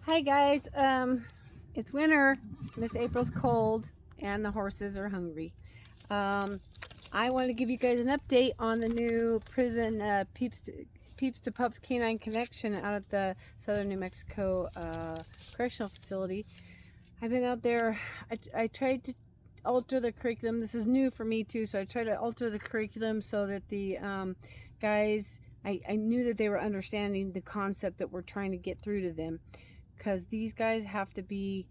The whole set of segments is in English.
Hi guys, it's winter. Miss April's cold and the horses are hungry. Um, I want to give you guys an update on the new prison Peeps2Pups Canine Connection out at the Southern New Mexico correctional facility. I've been out there. I tried to alter the curriculum. This is new for me too, so I tried to alter the curriculum so that the guys, I knew that they were understanding the concept that we're trying to get through to them, because these guys have to be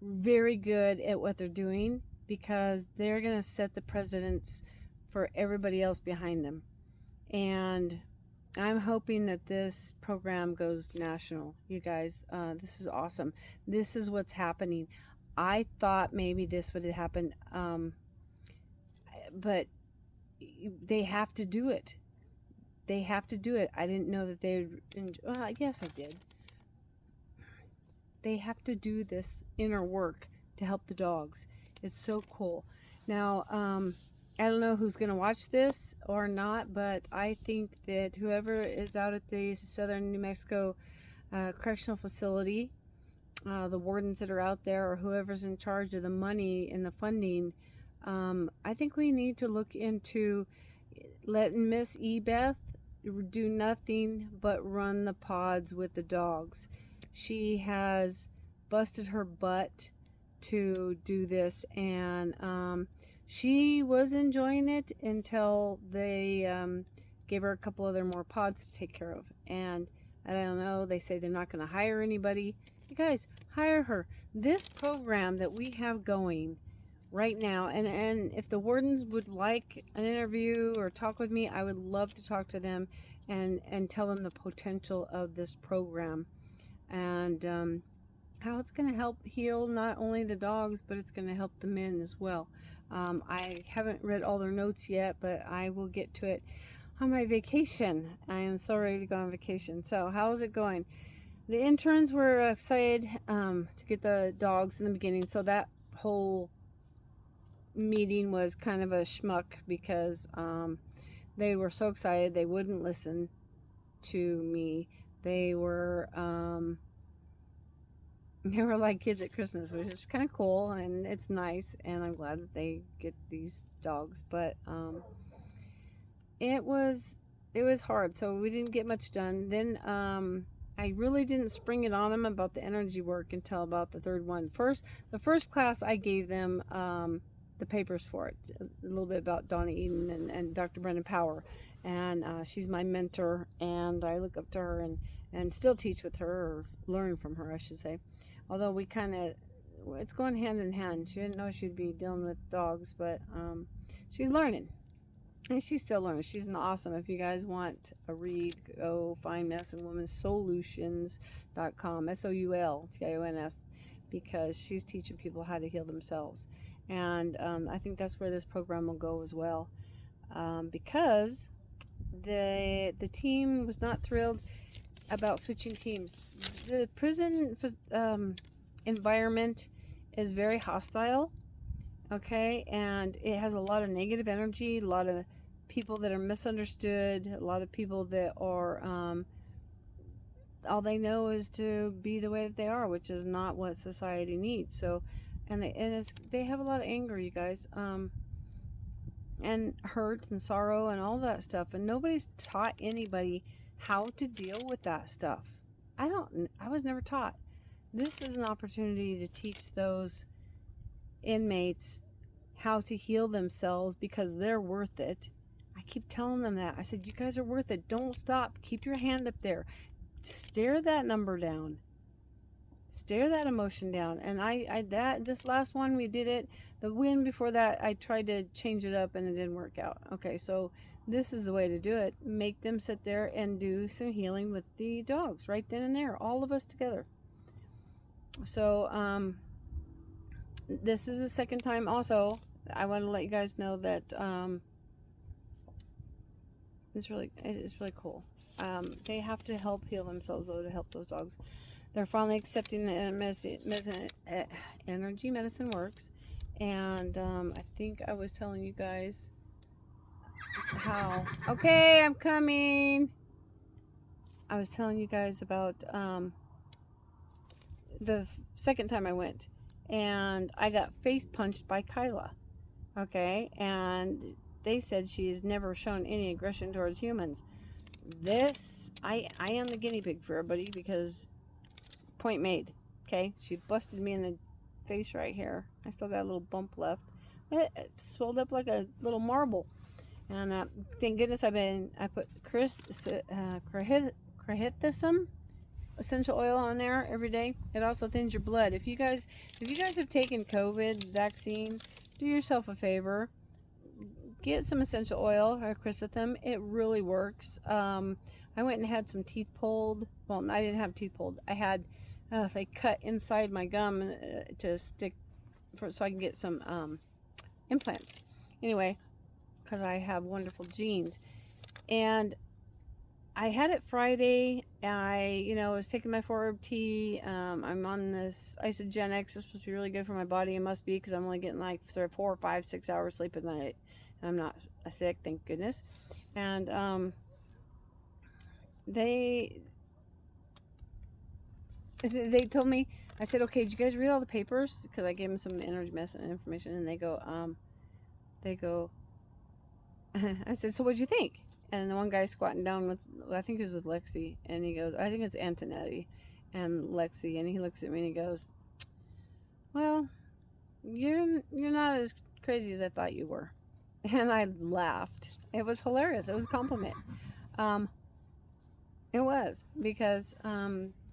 very good at what they're doing, because they're going to set the precedents for everybody else behind them. And I'm hoping that this program goes national. You guys, this is awesome. This is what's happening. I thought maybe this would happen, but they have to do it. They have to do it. I didn't know that they would. Well, yes, I did. They have to do this inner work to help the dogs. It's so cool. Now, I don't know who's going to watch this or not, but I think that whoever is out at the Southern New Mexico correctional facility, the wardens that are out there, or whoever's in charge of the money and the funding, I think we need to look into letting Miss Ebeth do nothing but run the pods with the dogs. She has busted her butt to do this, and she was enjoying it until they gave her a couple other more pods to take care of. And I don't know, they say they're not going to hire anybody. You guys, hire her. This program that we have going right now, and if the wardens would like an interview or talk with me, I would love to talk to them and tell them the potential of this program, and how it's going to help heal not only the dogs, but it's going to help the men as well. I haven't read all their notes yet, but I will get to it on my vacation. I am so ready to go on vacation. So how's it going? The interns were excited to get the dogs in the beginning, so that whole meeting was kind of a schmuck, because they were so excited they wouldn't listen to me. They were like kids at Christmas, which is kind of cool, and it's nice, and I'm glad that they get these dogs. But it was hard, so we didn't get much done. Then I really didn't spring it on them about the energy work until about the third one. The first class I gave them the papers for it, a little bit about Donna Eden and Dr. Brendan Power, and she's my mentor, and I look up to her and still teach with her, or learn from her, I should say. Although we kind of, it's going hand in hand. She didn't know she'd be dealing with dogs, but she's learning. And she's still learning. She's awesome. If you guys want a read, go find medicinewomansolutions.com, SOULTIONS, because she's teaching people how to heal themselves. And I think that's where this program will go as well, because the team was not thrilled about switching teams. The prison environment is very hostile, okay, and it has a lot of negative energy, a lot of people that are misunderstood, a lot of people that are all they know is to be the way that they are, which is not what society needs. So, and they have a lot of anger, you guys, and hurt and sorrow and all that stuff, and nobody's taught anybody how to deal with that stuff. I was never taught. This is an opportunity to teach those inmates how to heal themselves, because they're worth it. I keep telling them that. I said, you guys are worth it. Don't stop. Keep your hand up there. Stare that number down. Stare that emotion down. And this last one, we did it. The win before that, I tried to change it up and it didn't work out. Okay, so this is the way to do it. Make them sit there and do some healing with the dogs right then and there, all of us together. So this is the second time. Also, I want to let you guys know that it's really cool. They have to help heal themselves, though, to help those dogs. They're finally accepting that energy medicine works. And I think I was telling you guys how... Okay, I'm coming. I was telling you guys about the second time I went, and I got face punched by Kyla. Okay, and they said she's never shown any aggression towards humans. I am the guinea pig for everybody, because point made. Okay, she busted me in the face right here. I still got a little bump left. It swelled up like a little marble. And thank goodness I put crahithisum essential oil on there every day. It also thins your blood. If you guys have taken COVID vaccine, do yourself a favor. Get some essential oil or chrysanthemum. It really works. I went and had some teeth pulled. Well, I didn't have teeth pulled. I had they cut inside my gum to stick so I can get some implants. Anyway, because I have wonderful genes, and I had it Friday. I was taking my 4-T. I'm on this isogenics. It's supposed to be really good for my body. It must be, because I'm only getting like 4 or 5, 6 hours sleep a night. I'm not sick, thank goodness. And they told me, I said, okay, did you guys read all the papers? Because I gave them some energy medicine information, and they go, I said, so what'd you think? And the one guy squatting down with, I think it was with Lexi, and he goes, I think it's Antonetti and Lexi, and he looks at me and he goes, well, you're not as crazy as I thought you were. And I laughed. It was hilarious. It was a compliment. It was, because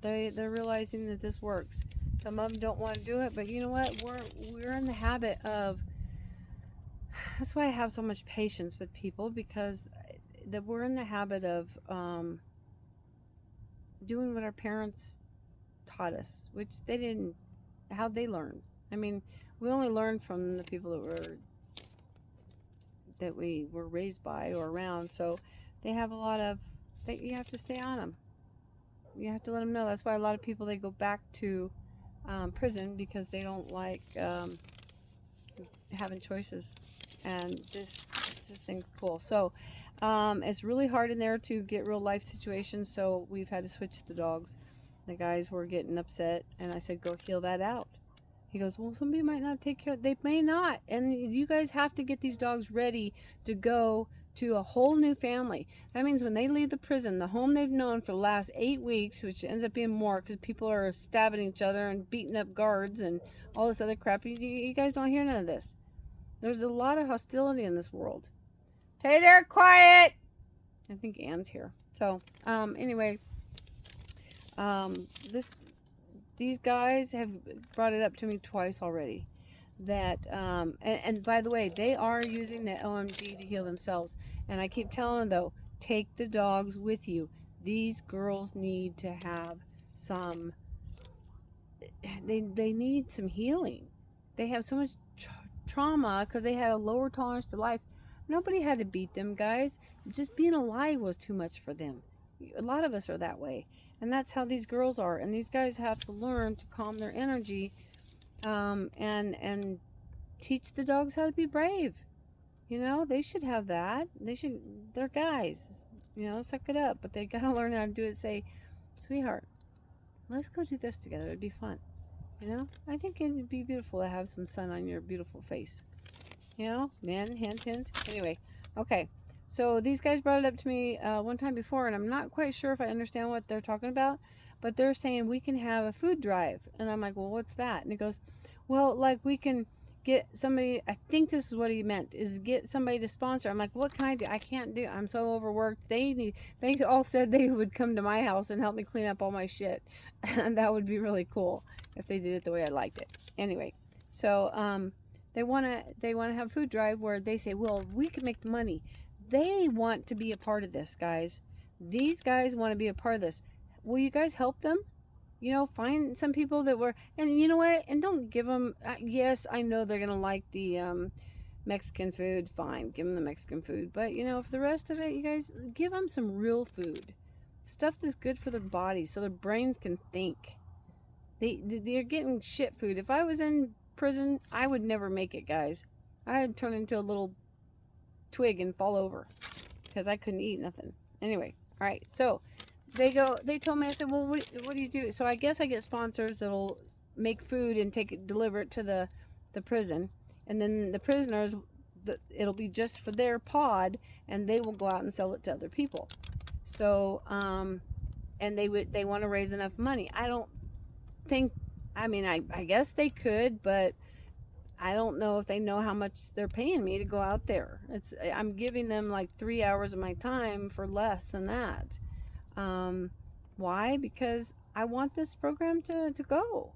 they're realizing that this works. Some of them don't want to do it, but you know what? We're in the habit of. That's why I have so much patience with people, because we're in the habit of doing what our parents taught us, which they didn't. How'd they learn? I mean, we only learned from the people that we were raised by or around. So they have a lot of. You have to stay on them. You have to let them know. That's why a lot of people, they go back to prison, because they don't like having choices. And this thing's cool. So it's really hard in there to get real life situations, so we've had to switch the dogs. The guys were getting upset, and I said, go heal that out. He goes, well, somebody might not take care of it. They may not. And you guys have to get these dogs ready to go to a whole new family. That means when they leave the prison, the home they've known for the last 8 weeks, which ends up being more because people are stabbing each other and beating up guards and all this other crap. You guys don't hear none of this. There's a lot of hostility in this world. Tater, quiet! I think Anne's here. So, anyway, these guys have brought it up to me twice already. That, and by the way, they are using the OMG to heal themselves. And I keep telling them, though, take the dogs with you. These girls need to have some, they need some healing. They have so much trauma because they had a lower tolerance to life. Nobody had to beat them, guys. Just being alive was too much for them. A lot of us are that way. And that's how these girls are. And these guys have to learn to calm their energy, and teach the dogs how to be brave. They should have that. They're guys. Suck it up. But they gotta learn how to do it. Say, sweetheart, let's go do this together. It'd be fun. I think it'd be beautiful to have some sun on your beautiful face. Men, hint, hint. Anyway, okay. So these guys brought it up to me one time before, and I'm not quite sure if I understand what they're talking about, but they're saying we can have a food drive. And I'm like, well, what's that? And he goes, well, like we can get somebody, I think this is what he meant, is get somebody to sponsor. I'm like, what can I do? I can't do, I'm so overworked. They all said they would come to my house and help me clean up all my shit. And that would be really cool if they did it the way I liked it. Anyway, so they want to have a food drive where they say, well, we can make the money. They want to be a part of this, guys. These guys want to be a part of this. Will you guys help them? Find some people that were, and you know what? And don't give them, yes, I know they're going to like the Mexican food. Fine, give them the Mexican food. But, for the rest of it, you guys, give them some real food. Stuff that's good for their bodies so their brains can think. They're getting shit food. If I was in prison, I would never make it, guys. I'd turn into a little twig and fall over because I couldn't eat nothing. Anyway, all right, so they told me, I said, well, what do you do? So I guess I get sponsors that'll make food and deliver it to the prison. And then the prisoners, it'll be just for their pod, and they will go out and sell it to other people. So, and they want to raise enough money. I don't think, I mean, I guess they could, but I don't know if they know how much they're paying me to go out there. I'm giving them like 3 hours of my time for less than that. Why? Because I want this program to go.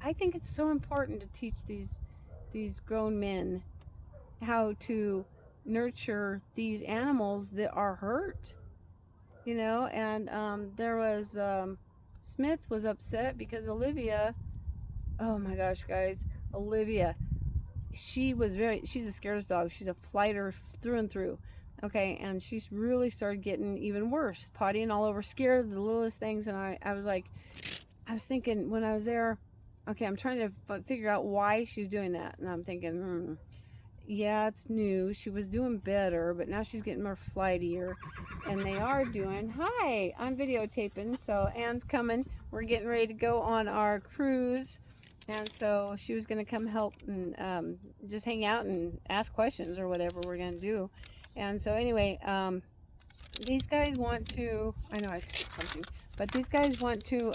I think it's so important to teach these grown men how to nurture these animals that are hurt. You know, and there was Smith was upset because Olivia, oh my gosh, guys, Olivia, she's the scaredest dog. She's a flighter through and through. Okay, and she's really started getting even worse, pottying all over, scared of the littlest things. And I was thinking when I was there, okay, I'm trying to figure out why she's doing that. And I'm thinking, yeah, it's new. She was doing better, but now she's getting more flightier. And they are doing, hi, I'm videotaping. So Anne's coming. We're getting ready to go on our cruise. And so she was going to come help and just hang out and ask questions or whatever we're going to do. And so anyway, these guys want to, I know I skipped something, but these guys want to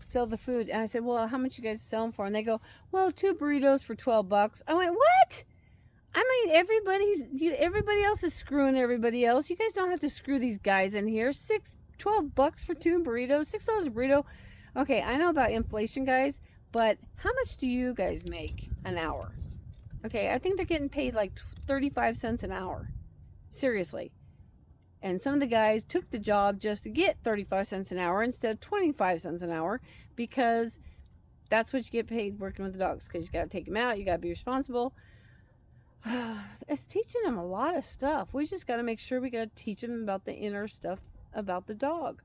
sell the food. And I said, well, how much you guys sell them for? And they go, well, 2 burritos for $12. I went, what? I mean, everybody else is screwing everybody else. You guys don't have to screw these guys in here. $12 for 2 burritos, $6 a burrito. Okay, I know about inflation, guys, but how much do you guys make an hour? Okay, I think they're getting paid like 35 cents an hour. Seriously. And some of the guys took the job just to get 35 cents an hour instead of 25 cents an hour, because that's what you get paid working with the dogs, because you got to take them out, you got to be responsible. It's teaching them a lot of stuff. We just got to make sure we got to teach them about the inner stuff about the dog,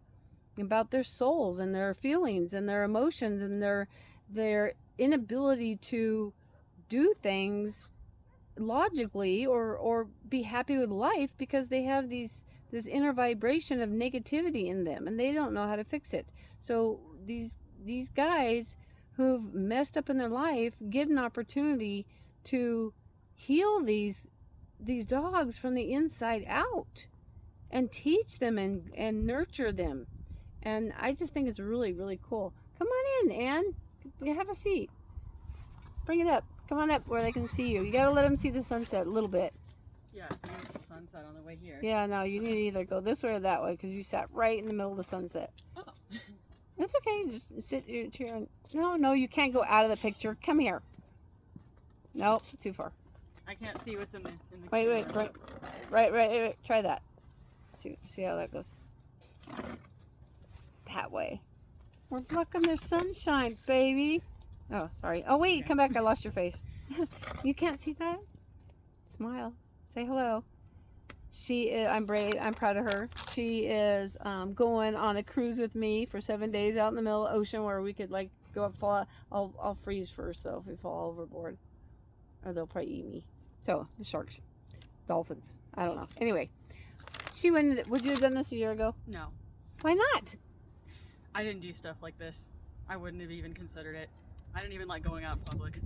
about their souls and their feelings and their emotions and their inability to do things logically or be happy with life, because they have this inner vibration of negativity in them and they don't know how to fix it. So these guys who've messed up in their life get an opportunity to heal these dogs from the inside out and teach them and nurture them. And I just think it's really, really cool. Come on in, Anne. Have a seat. Bring it up. Come on up where they can see you. You got to let them see the sunset a little bit. Yeah, beautiful sunset on the way here. Yeah, no, you need to either go this way or that way, because you sat right in the middle of the sunset. Oh. It's okay. Just sit here. No, you can't go out of the picture. Come here. Nope, too far. I can't see what's in the Wait, camera, right. Try that. See how that goes. That way. We're blocking their sunshine, baby. Oh, sorry. Oh, wait, okay. Come back. I lost your face. You can't see that? Smile. Say hello. She is, I'm proud of her. She is going on a cruise with me for 7 days out in the middle of the ocean, where we could like go up, fall. I'll freeze first though if we fall overboard, or they'll probably eat me. So the sharks, dolphins. I don't know. Anyway, she went. Would you have done this a year ago? No. Why not? I didn't do stuff like this. I wouldn't have even considered it. I didn't even like going out in public.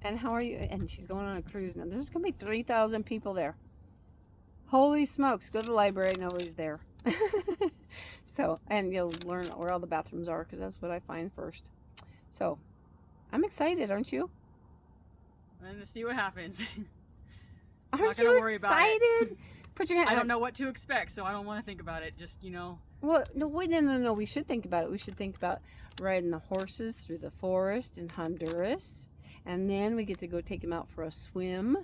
And how are you? And she's going on a cruise now. There's gonna be 3,000 people there. Holy smokes! Go to the library. Nobody's there. So, and you'll learn where all the bathrooms are, because that's what I find first. So, I'm excited, aren't you? I'm gonna see what happens. Aren't you excited? Put your hand. I don't know what to expect, so I don't want to think about it. Just, Well, no. We should think about it. We should think about riding the horses through the forest in Honduras, and then we get to go take them out for a swim.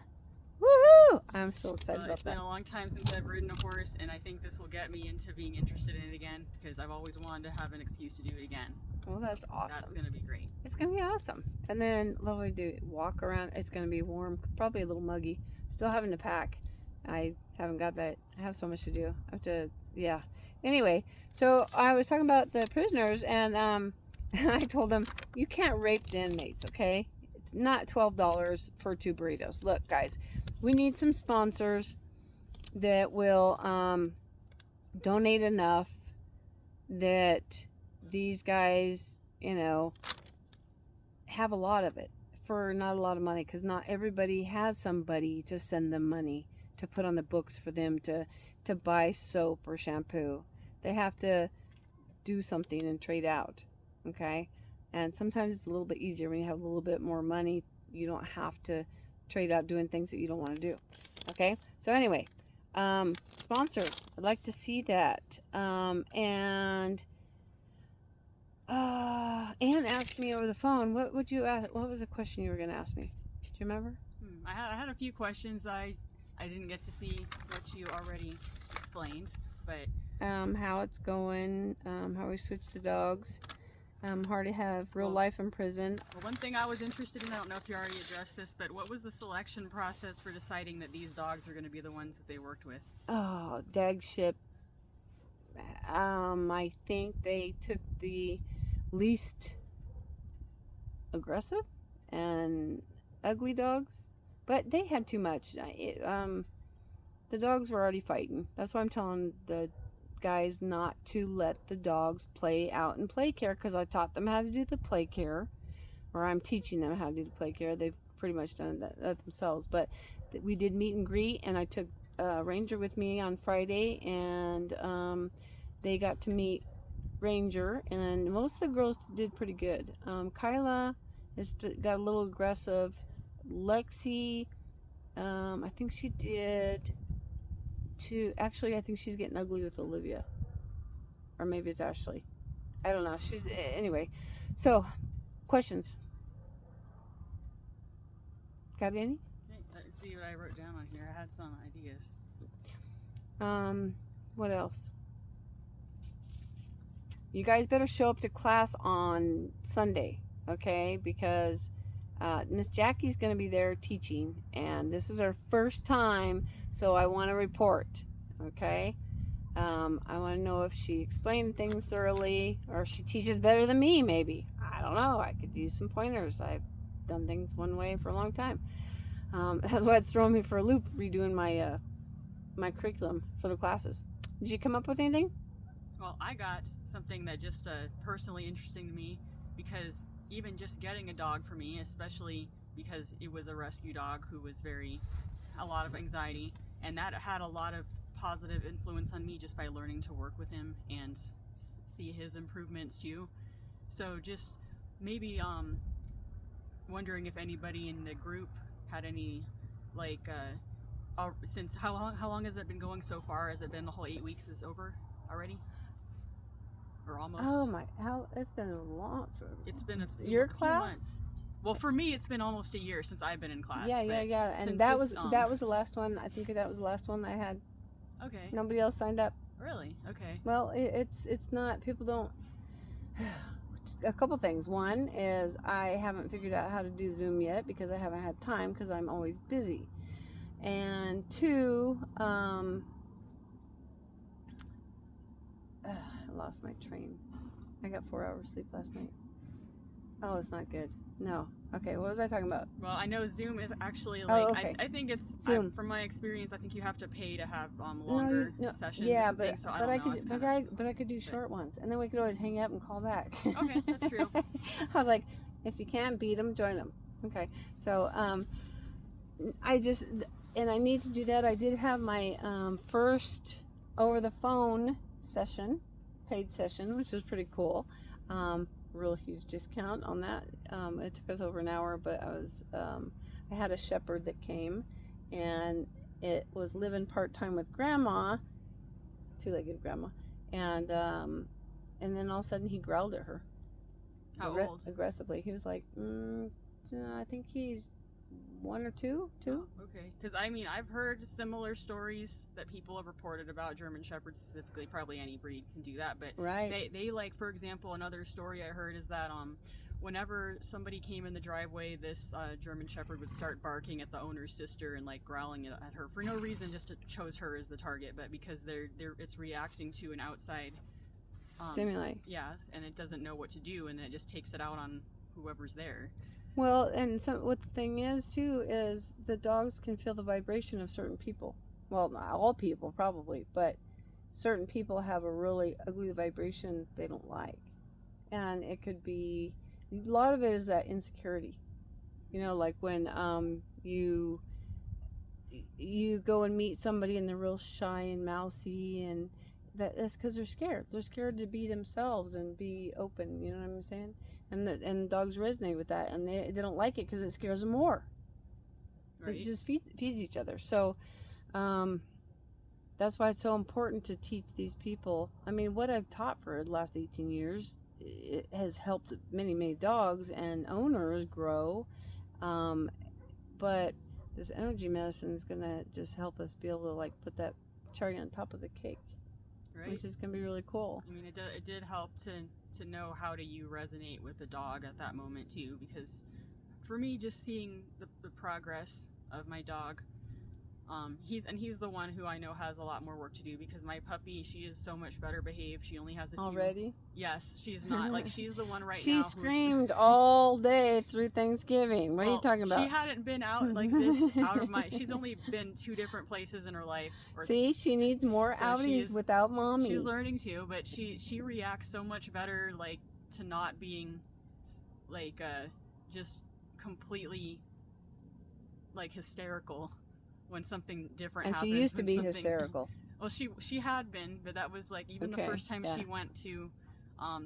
Woohoo! I'm so excited about that. It's been a long time since I've ridden a horse, and I think this will get me into being interested in it again, because I've always wanted to have an excuse to do it again. Well, that's awesome. That's going to be great. It's going to be awesome. And then lovely to walk around. It's going to be warm, probably a little muggy. Still having to pack. I haven't got that. I have so much to do. I have to, yeah. Anyway, so I was talking about the prisoners, and I told them, you can't rape the inmates, okay? It's not $12 for 2 burritos. Look, guys, we need some sponsors that will donate enough that these guys, have a lot of it for not a lot of money, because not everybody has somebody to send them money to put on the books for them to buy soap or shampoo. They have to do something and trade out, okay? And sometimes it's a little bit easier when you have a little bit more money. You don't have to trade out doing things that you don't want to do, okay? So anyway, sponsors, I'd like to see that. And Anne asked me over the phone, what would you ask? What was the question you were going to ask me? Do you remember? I had a few questions. I didn't get to see what you already explained, but how it's going, how we switched the dogs, how to have real life in prison. Well, one thing I was interested in, I don't know if you already addressed this, but what was the selection process for deciding that these dogs are going to be the ones that they worked with? Oh, dag ship. I think they took the least aggressive and ugly dogs, but they had too much. The dogs were already fighting. That's why I'm telling the guys not to let the dogs play out in play care, because I taught them how to do the play care, or I'm teaching them how to do the play care. They've pretty much done that themselves, but we did meet and greet, and I took Ranger with me on Friday, and they got to meet Ranger, and most of the girls did pretty good. Kyla got a little aggressive. Lexi, I think she did too. Actually, I think she's getting ugly with Olivia, or maybe it's Ashley. I don't know. She's anyway. So, questions? Got any? Okay, let's see what I wrote down on here. I had some ideas. What else? You guys better show up to class on Sunday, okay? Because Miss Jackie's going to be there teaching, and this is her first time, so I want to report, okay? I want to know if she explained things thoroughly, or if she teaches better than me, maybe. I don't know. I could use some pointers. I've done things one way for a long time. That's why it's throwing me for a loop redoing my my curriculum for the classes. Did you come up with anything? Well, I got something that just personally interesting to me, because even just getting a dog for me, especially because it was a rescue dog who was a lot of anxiety, and that had a lot of positive influence on me just by learning to work with him and see his improvements too. So just maybe wondering if anybody in the group had any, like, since how long has it been going so far? Has it been the whole 8 weeks is over already? Or almost? Oh my, it's been a long. It's been your a few class? months. Well, for me, it's been almost a year since I've been in class. Yeah. And that was the last one. I think that was the last one I had. Okay. Nobody else signed up. Really? Okay. Well, it's not. People don't. A couple things. One is I haven't figured out how to do Zoom yet because I haven't had time because I'm always busy. And two, I lost my train. I got 4 hours sleep last night. Oh, it's not good. No. Okay, what was I talking about? Well, I know Zoom is actually like, okay. I think it's Zoom. From my experience, I think you have to pay to have longer sessions. Yeah, or something, so but I could do short ones, and then we could always hang out and call back. Okay, that's true. I was like, if you can't beat them, join them. Okay, so I need to do that. I did have my first over the phone session, paid session, which was pretty cool. Real huge discount on that. It took us over an hour, but I had a shepherd that came, and it was living part-time with grandma, two-legged grandma, and then all of a sudden he growled at her. How old? Aggressively. He was like, I think he's 1 or 2. Oh, okay, because I mean, I've heard similar stories that people have reported about German Shepherds specifically. Probably any breed can do that, but right. They like, for example, another story I heard is that whenever somebody came in the driveway, this German Shepherd would start barking at the owner's sister and like growling at her for no reason, just to chose her as the target, but because it's reacting to an outside stimuli. Yeah, and it doesn't know what to do, and it just takes it out on whoever's there. Well, and what the thing is too is the dogs can feel the vibration of certain people. Well, not all people probably, but certain people have a really ugly vibration they don't like. And it could be, a lot of it is that insecurity. You know, like when you go and meet somebody and they're real shy and mousy, and that's because they're scared. They're scared to be themselves and be open. You know what I'm saying? And dogs resonate with that, and they don't like it because it scares them more. Right. It just feeds each other. So that's why it's so important to teach these people. I mean, what I've taught for the last 18 years, it has helped many dogs and owners grow. But this energy medicine is going to just help us be able to like put that cherry on top of the cake, Right. which is going to be really cool. I mean, it did help to know how do you resonate with the dog at that moment too, because for me, just seeing the progress of my dog, he's the one who I know has a lot more work to do, because my puppy, she is so much better behaved. She only has a few. Already? Yes, she's not like, she's the one right now. She screamed all day through Thanksgiving. What are you talking about? She hadn't been out like this she's only been 2 different places in her life. See, she needs more So outings without mommy. She's learning to, but she reacts so much better, like, to not being like just completely like hysterical when something different and happens. she used to be hysterical. Well, she had been, but that was like even the first time she went to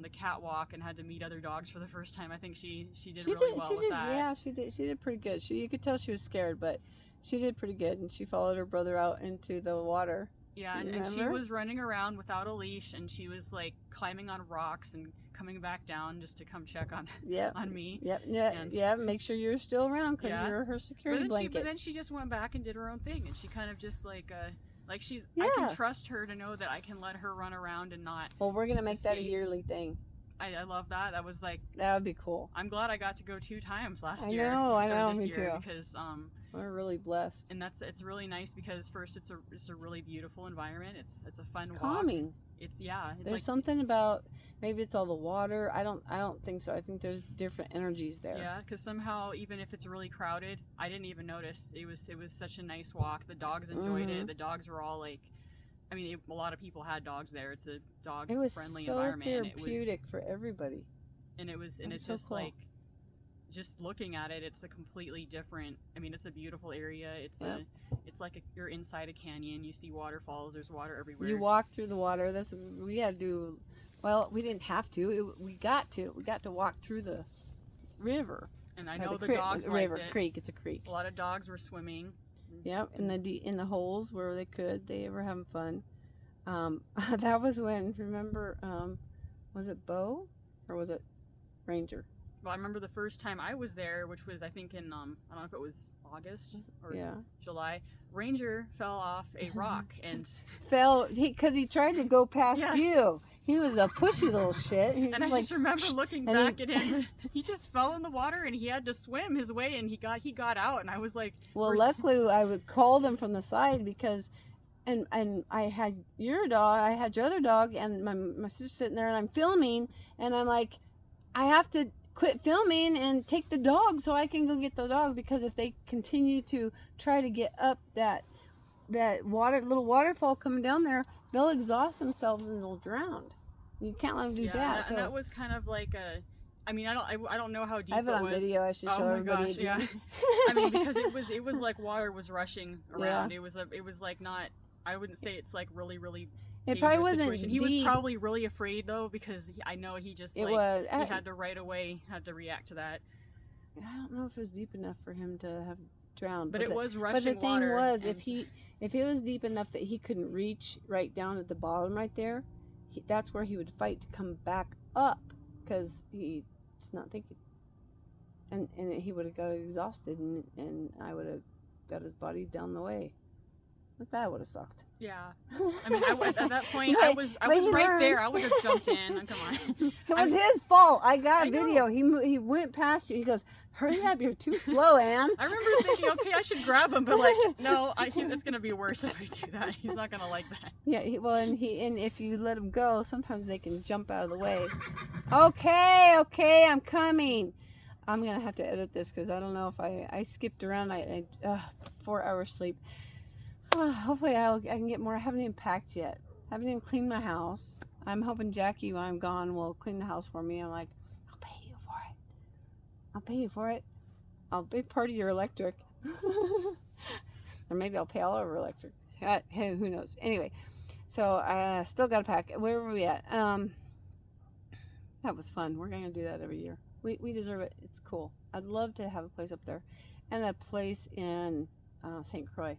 the catwalk and had to meet other dogs for the first time. I think she did really well with that. Yeah, she did pretty good. You could tell she was scared, but she did pretty good, and she followed her brother out into the water. Yeah, and she was running around without a leash, and she was like climbing on rocks and coming back down just to come check on me. Yep. Make sure you're still around, because you're her security blanket. But then she just went back and did her own thing, and she kind of just I can trust her to know that I can let her run around and not. Well, we're gonna make that a yearly thing. I love that. That was like, that would be cool. I'm glad I got to go 2 times last year. I know, me too. Because we're really blessed. And it's really nice, because first it's a really beautiful environment. It's a fun walk. Calming. It's there's like, something about, maybe it's all the water. I don't think so. I think there's different energies there. Yeah, because somehow, even if it's really crowded, I didn't even notice. It was such a nice walk. The dogs enjoyed it. The dogs were all like, I mean, a lot of people had dogs there. It's a dog friendly environment. It was so therapeutic for everybody. And it's so just cool. Like, just looking at it, it's a completely different. I mean, it's a beautiful area. It's like you're inside a canyon. You see waterfalls. There's water everywhere. You walk through the water. We had to do. Well, we didn't have to. We got to walk through the river. And I know the dogs liked it. Creek. It's a creek. A lot of dogs were swimming. Yep, in the holes where they could. They were having fun. That was when, remember, was it Bo or was it Ranger? Well, I remember the first time I was there, which was, I think, in I don't know if it was August or July. Ranger fell off a rock and fell because he tried to go past you. He was a pushy little shit. And I just remember looking back at him. He just fell in the water, and he had to swim his way, and he got out. And I was like, well, luckily I would call them from the side, because and I had your dog, I had your other dog, and my sister's sitting there, and I'm filming, and I'm like, I have to quit filming and take the dog so I can go get the dog, because if they continue to try to get up that little waterfall coming down there, they'll exhaust themselves and they'll drown. You can't let them do that. And that was kind of like a. I mean, I don't know how deep I have it on video. I should show everybody. Gosh, yeah. I mean, because it was like water was rushing around. Yeah. It was like not. I wouldn't say it's like really. It probably wasn't situation. deep. He was probably really afraid though, because I know he just he had to right away react to that. I don't know if it was deep enough for him to have drowned. But it was rushing water. But the thing was, if it was deep enough that he couldn't reach right down at the bottom right there, that's where he would fight to come back up, because he's not thinking. And he would have got exhausted, and I would have got his body down the way. But that would have sucked. Yeah. I mean, at that point, I was right there. I would have jumped in. Come on. It was his fault. I got a video. He went past you. He goes, hurry up, you're too slow, Ann. I remember thinking, okay, I should grab him, but like, no, it's going to be worse if I do that. He's not going to like that. Yeah, and if you let him go, sometimes they can jump out of the way. Okay, I'm coming. I'm going to have to edit this, because I don't know if I skipped around. 4 hours sleep. Hopefully I can get more. I haven't even packed yet. Haven't even cleaned my house. I'm hoping Jackie, while I'm gone, will clean the house for me. I'm like, I'll pay you for it. I'll pay you for it. I'll be part of your electric. Or maybe I'll pay all over electric. Hey, who knows? Anyway, so I still got to pack. Where were we at? That was fun. We're going to do that every year. We deserve it. It's cool. I'd love to have a place up there. And a place in St. Croix.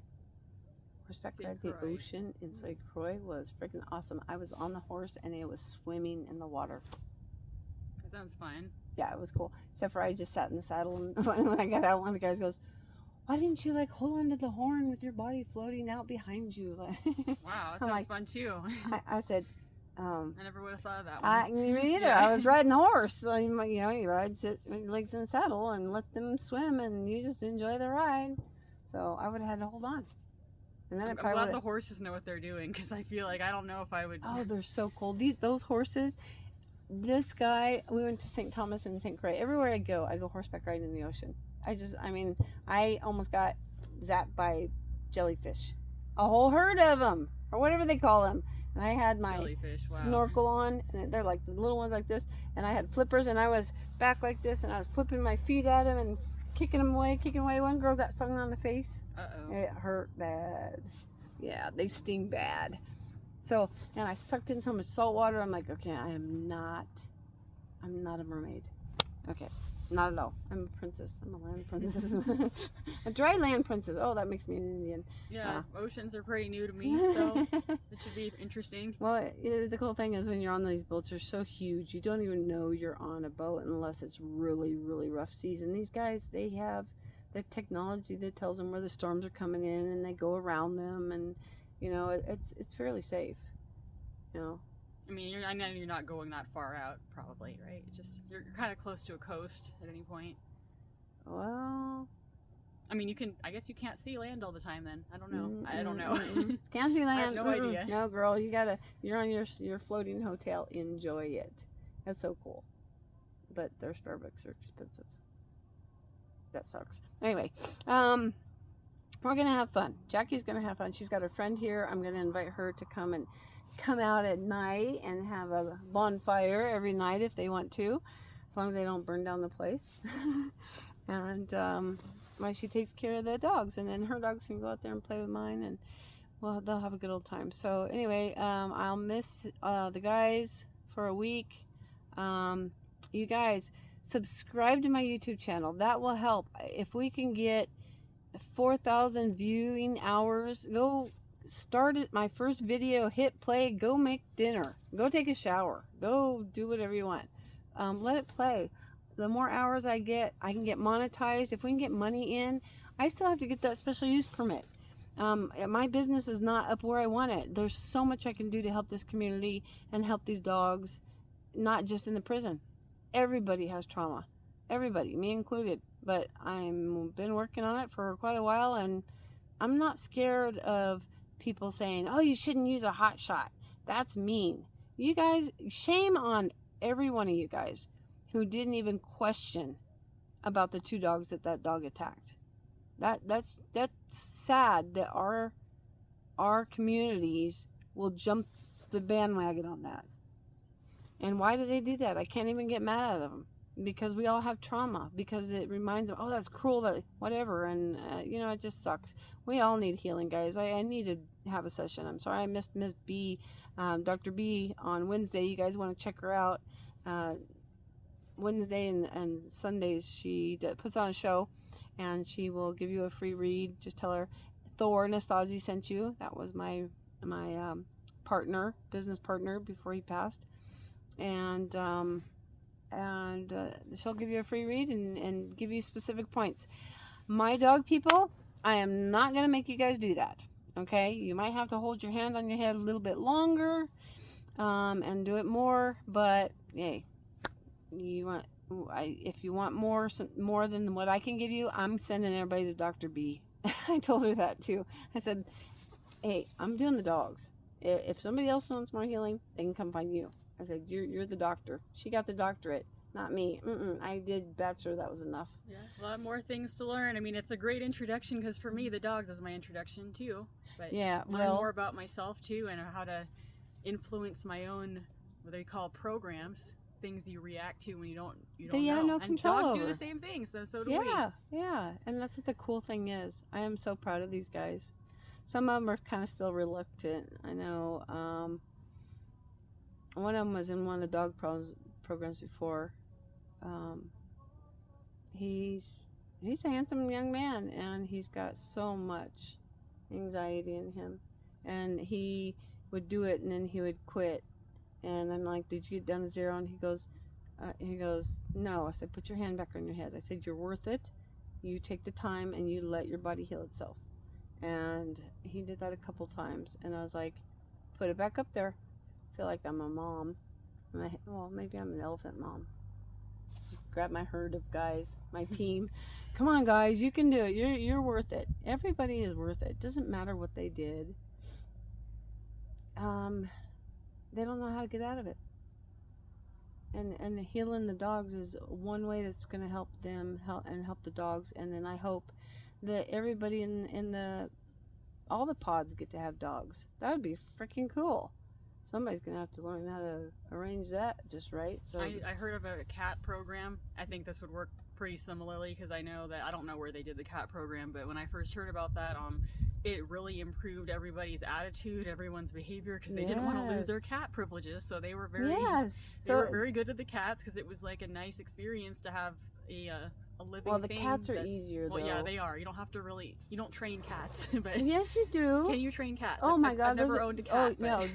Horseback ride the ocean in St. Croix was freaking awesome. I was on the horse and it was swimming in the water. That sounds fun. Yeah, it was cool. Except for I just sat in the saddle, and when I got out, one of the guys goes, "Why didn't you like hold on to the horn with your body floating out behind you?" Wow, that sounds fun too. I said, I never would have thought of that one. Me either. Yeah. I was riding the horse. So, you ride, sit your legs in the saddle and let them swim, and you just enjoy the ride. So I would have had to hold on. And then I'm glad the horses know what they're doing, because I feel like I don't know if I would. Oh, they're so cool. Those horses. This guy, we went to St. Thomas and St. Croix. Everywhere I go horseback riding in the ocean. I almost got zapped by jellyfish. A whole herd of them, or whatever they call them. And I had my snorkel on, and they're like the little ones like this. And I had flippers, and I was back like this, and I was flipping my feet at them and kicking away. One girl got stung on the face. Uh-oh. It hurt bad. Yeah, they sting bad. So, and I sucked in so much salt water. I'm like, okay, I'm not a mermaid. Okay, not at all. I'm a princess. I'm a land princess. A dry land princess. Oh, that makes me an Indian. Yeah, oceans are pretty new to me, so it should be interesting. Well, the cool thing is when you're on these boats, they're so huge. You don't even know you're on a boat unless it's really, really rough seas. And these guys, they have the technology that tells them where the storms are coming in, and they go around them, and it's fairly safe. I mean, I know you're not going that far out, probably, right? It's just you're kind of close to a coast at any point. Well, I mean, I guess you can't see land all the time. Then I don't know. I don't know. Can't see land. I have no idea. No, girl, you're on your floating hotel. Enjoy it. That's so cool. But their Starbucks are expensive. That sucks. Anyway, we're gonna have fun. Jackie's gonna have fun. She's got a friend here. I'm gonna invite her to come out at night and have a bonfire every night if they want to, as long as they don't burn down the place. And she takes care of the dogs, and then her dogs can go out there and play with mine, and well, they'll have a good old time. So anyway, I'll miss the guys for a week. You guys, subscribe to my YouTube channel. That will help. If we can get 4,000 viewing hours, go start it. My first video, hit play, go make dinner, go take a shower, go do whatever you want. Let it play. The more hours I can get monetized. If we can get money in, I still have to get that special use permit. My business is not up where I want it. There's so much I can do to help this community and help these dogs, not just in the prison. Everybody has trauma. Everybody, me included. But I've been working on it for quite a while, and I'm not scared of people saying, "Oh, you shouldn't use a hot shot. That's mean." You guys, shame on every one of you guys who didn't even question about the 2 dogs that dog attacked. That's sad that our communities will jump the bandwagon on that. And why do they do that? I can't even get mad at them, because we all have trauma, because it reminds them, oh, that's cruel, that whatever, and it just sucks. We all need healing, guys. I need to have a session. I'm sorry I missed Miss B, Dr. B on Wednesday. You guys want to check her out. Wednesday and Sundays she puts on a show, and she will give you a free read. Just tell her Thor Nastasi sent you. That was my business partner before he passed, and she'll give you a free read and give you specific points. My dog people, I am not going to make you guys do that, okay? You might have to hold your hand on your head a little bit longer and do it more, but hey, if you want more than what I can give you, I'm sending everybody to Dr. B. I told her that too. I said, hey, I'm doing the dogs. If somebody else wants more healing, they can come find you. I said, you're the doctor. She got the doctorate, not me. I did bachelor. That was enough. Yeah, a lot more things to learn. I mean, it's a great introduction, because for me, the dogs was my introduction too. But yeah, learn more about myself too, and how to influence my own, what they call programs, things you react to when you don't They have know. no And control dogs over. do the same thing, so do we. Yeah, and that's what the cool thing is. I am so proud of these guys. Some of them are kind of still reluctant. I know one of them was in one of the dog programs before. He's a handsome young man, and he's got so much anxiety in him, and he would do it and then he would quit. And I'm like, did you get down to 0? And he goes, no. I said, put your hand back on your head. I said, you're worth it. You take the time and you let your body heal itself. And he did that a couple times, and I was like, put it back up there. I feel like I'm a mom. Well, maybe I'm an elephant mom. Grab my herd of guys, my team. Come on, guys, you can do it. You're worth it. Everybody is worth it. Doesn't matter what they did. They don't know how to get out of it. And healing the dogs is one way that's going to help them help the dogs. And then I hope that everybody in all the pods get to have dogs. That would be freaking cool. Somebody's going to have to learn how to arrange that just right. So I heard of a cat program. I think this would work pretty similarly, because I know that, I don't know where they did the cat program, but when I first heard about that, it really improved everybody's attitude, everyone's behavior, because they didn't want to lose their cat privileges. So they were very were very good at the cats, because it was like a nice experience to have a living thing. Well, the cats are easier, though. Yeah, they are. You don't have to you don't train cats. But yes, you do. Can you train cats? Oh my God, I've never owned a cat. No,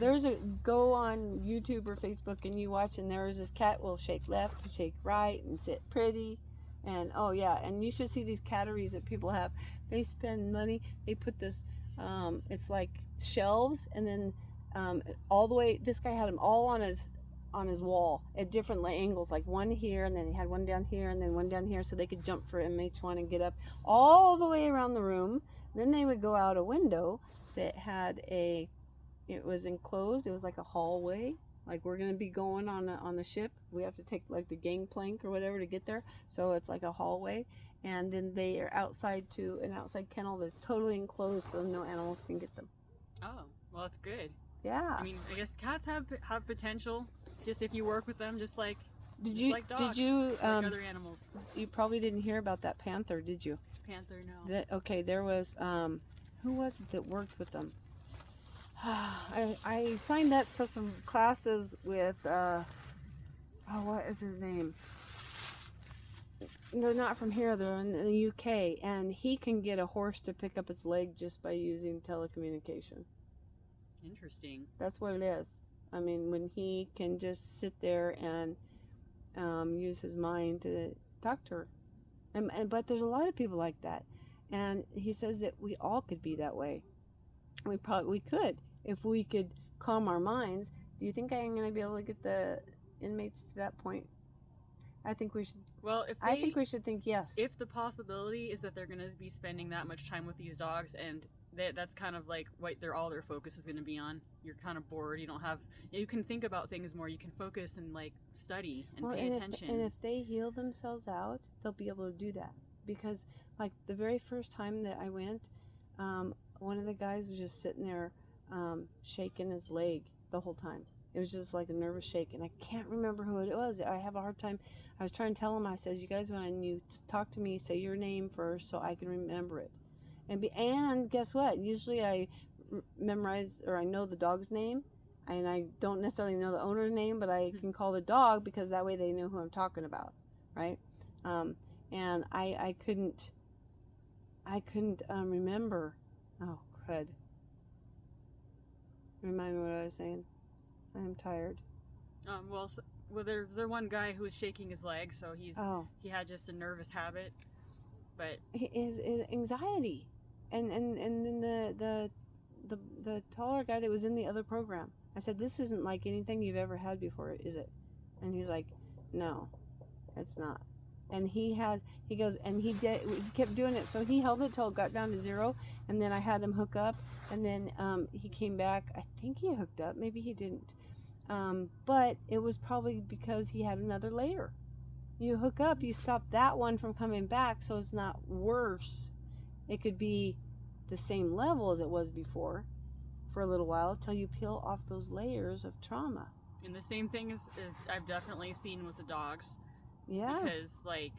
go on YouTube or Facebook and you watch, and there's this cat will shake left, shake right, and sit pretty. And and you should see these catteries that people have. They spend money. They put this, it's like shelves, and then all the way. This guy had them all on his wall at different angles, like one here, and then he had one down here, and then one down here, so they could jump from each one and get up all the way around the room. Then they would go out a window that had it was enclosed. It was like a hallway. Like, we're gonna be going on the ship. We have to take like the gangplank or whatever to get there. So it's like a hallway, and then they are outside to an outside kennel that's totally enclosed, so no animals can get them. Oh, well, that's good. Yeah. I mean, I guess cats have potential, just if you work with them, just like dogs, like other animals. You probably didn't hear about that panther, did you? Panther, no. There was who was it that worked with them? I signed up for some classes with what is his name? They're not from here, they're in the UK, and he can get a horse to pick up its leg just by using telecommunication. Interesting. That's what it is. I mean, when he can just sit there and use his mind to talk to her. But there's a lot of people like that, and he says that we all could be that way. We could, if we could calm our minds. Do you think I'm going to be able to get the inmates to that point? I think we should. Well, I think we should think yes. If the possibility is that they're going to be spending that much time with these dogs, and that's kind of like what all their focus is going to be on. You're kind of bored. You can think about things more. You can focus and like study and pay attention. And if they heal themselves out, they'll be able to do that. Because like the very first time that I went, one of the guys was just sitting there shaking his leg the whole time. It was just like a nervous shake, and I can't remember who it was. I have a hard time. I was trying to tell him, I says, you guys, when you talk to me, say your name first so I can remember it. And guess what? Usually I memorize, or I know the dog's name, and I don't necessarily know the owner's name, but I can call the dog, because that way they know who I'm talking about, right? And I couldn't remember. Oh, crud. Remind me what I was saying. I'm tired. Well, there's one guy who was shaking his leg, so he had just a nervous habit, but his anxiety, and then the taller guy that was in the other program. I said, this isn't like anything you've ever had before, is it? And he's like, no, it's not. And he goes, and he kept doing it. So he held it till it got down to 0, and then I had him hook up, and then he came back. I think he hooked up, maybe he didn't. But it was probably because he had another layer. You hook up, you stop that one from coming back, so it's not worse. It could be the same level as it was before for a little while till you peel off those layers of trauma. And the same thing is I've definitely seen with the dogs. Yeah. Because, like,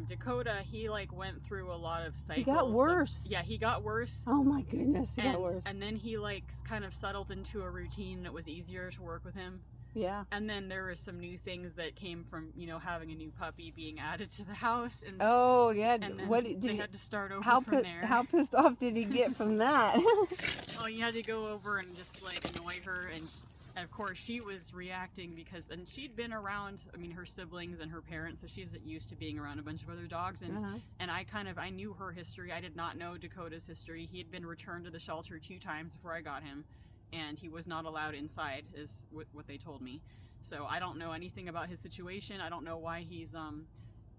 Dakota, he, like, went through a lot of cycles. He got worse. He got worse. Oh my goodness, he got worse. And then he, like, kind of settled into a routine, and it was easier to work with him. Yeah. And then there were some new things that came from, you know, having a new puppy being added to the house. And oh, yeah. And then what they had to start over from there. How pissed off did he get from that? Oh, you had to go over and just, like, annoy her. And of course, she was reacting because, and she'd been around, I mean, her siblings and her parents, so she's used to being around a bunch of other dogs. And and I knew her history. I did not know Dakota's history. He had been returned to the shelter 2 times before I got him. And he was not allowed inside, is what they told me. So I don't know anything about his situation. I don't know why he's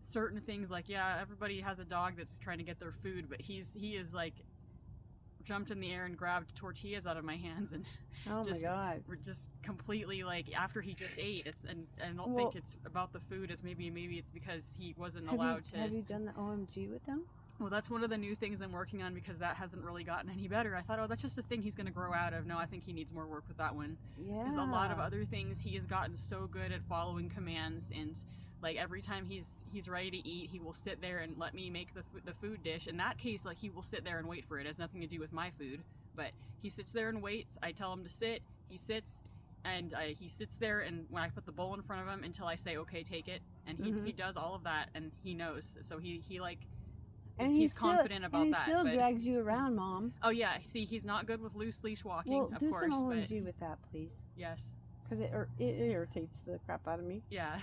certain things, like, yeah, everybody has a dog that's trying to get their food, but he is like jumped in the air and grabbed tortillas out of my hands and oh my god, we're just completely, like, after he just ate. And I don't think it's about the food. It's maybe it's because he wasn't allowed to. Have you done the OMG with them? Well, that's one of the new things I'm working on because that hasn't really gotten any better. I thought, oh, that's just a thing he's going to grow out of. No, I think he needs more work with that one. Yeah. Because a lot of other things, he has gotten so good at following commands, and, like, every time he's ready to eat, he will sit there and let me make the food dish. In that case, like, he will sit there and wait for it. It has nothing to do with my food. But he sits there and waits. I tell him to sit. He sits. And he sits there, and when I put the bowl in front of him until I say, okay, take it. And he does all of that, and he knows. So he like... And he's confident about and that. He still drags you around, Mom. Oh yeah, see, he's not good with loose leash walking. Well, of do course, some OMG but with that, please. yes, because it irritates the crap out of me. Yeah.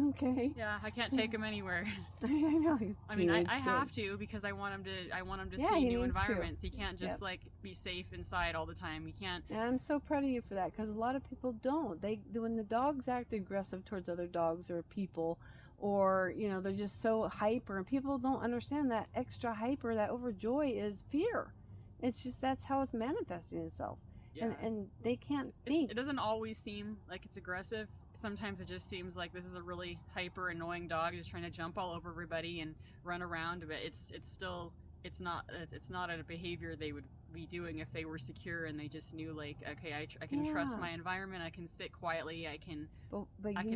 Okay. Yeah, I can't take him anywhere. I know he's. I mean, I have to because I want him to see new environments. He can't just like be safe inside all the time. He can't. And I'm so proud of you for that because a lot of people don't. When the dogs act aggressive towards other dogs or people. Or, you know, they're just so hyper, and people don't understand that extra hyper, that overjoy is fear. It's just that's how it's manifesting itself. Yeah. And they can't think. It doesn't always seem like it's aggressive. Sometimes it just seems like this is a really hyper annoying dog just trying to jump all over everybody and run around, but it's not a behavior they would be doing if they were secure and they just knew, like, okay, I can trust my environment, I can sit quietly, I can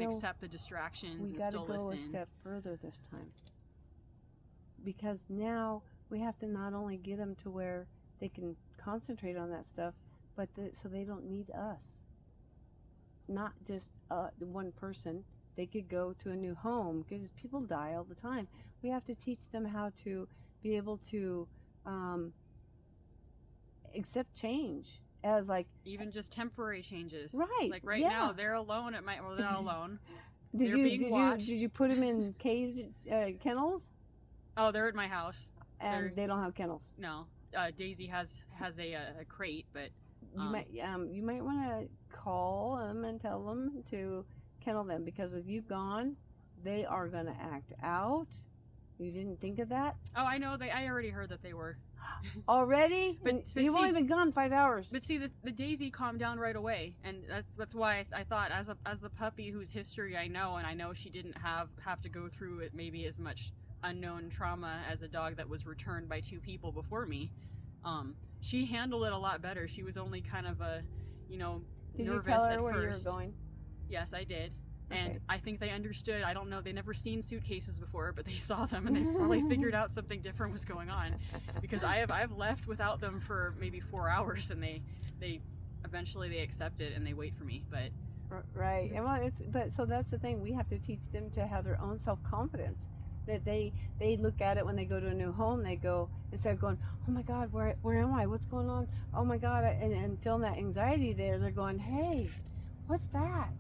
accept the distractions and still listen. We gotta go a step further this time, because now we have to not only get them to where they can concentrate on that stuff, but so they don't need us, not just one person. They could go to a new home because people die all the time. We have to teach them how to be able to accept change as, like, even just temporary changes. Right. Like right now, they're alone at my. Well, they're not alone. Did you put them in caged kennels? Oh, they're at my house. And they don't have kennels. No. Daisy has a crate, but you might want to call them and tell them to kennel them, because with you gone, they are gonna act out. You didn't think of that? Oh, I know. I already heard that they were. Already? But you've only been gone 5 hours. But see, the Daisy calmed down right away, and that's why I thought, as the puppy whose history I know, and I know she didn't have to go through it maybe as much unknown trauma as a dog that was returned by 2 people before me. She handled it a lot better. She was only kind of nervous at first. Did you tell her where you were going? Yes, I did. And I think they understood. I don't know. They never seen suitcases before, but they saw them and they probably figured out something different was going on. Because I've left without them for maybe 4 hours, and they eventually they accept it and they wait for me. But right. And well, so that's the thing. We have to teach them to have their own self-confidence. That they look at it when they go to a new home. They go, instead of going, oh my God, where am I? What's going on? Oh my God, and feeling that anxiety there. They're going, hey, what's that?